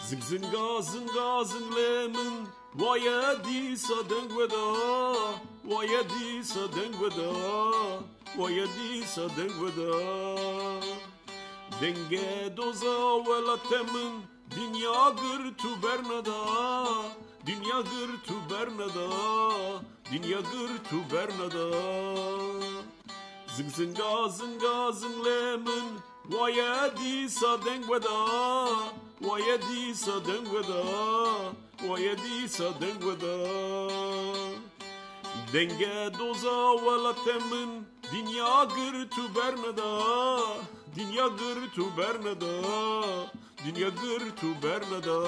Zing zinga zinga zinglemin Waya di sa dengweda Waya di sa dengweda Waya di sa dengweda Denge doza vela temin Dünya gır tu bernada Dünya gır tu bernada Dünya gır tu bernada Zing zinga zinga zinglemin Waya di sa dengweda Waya di sa dengweda Waya di sa dengweda Denge doza vela temin Dünya gır tu bernada Dünya gır tu bernada Dünya gır tu bernada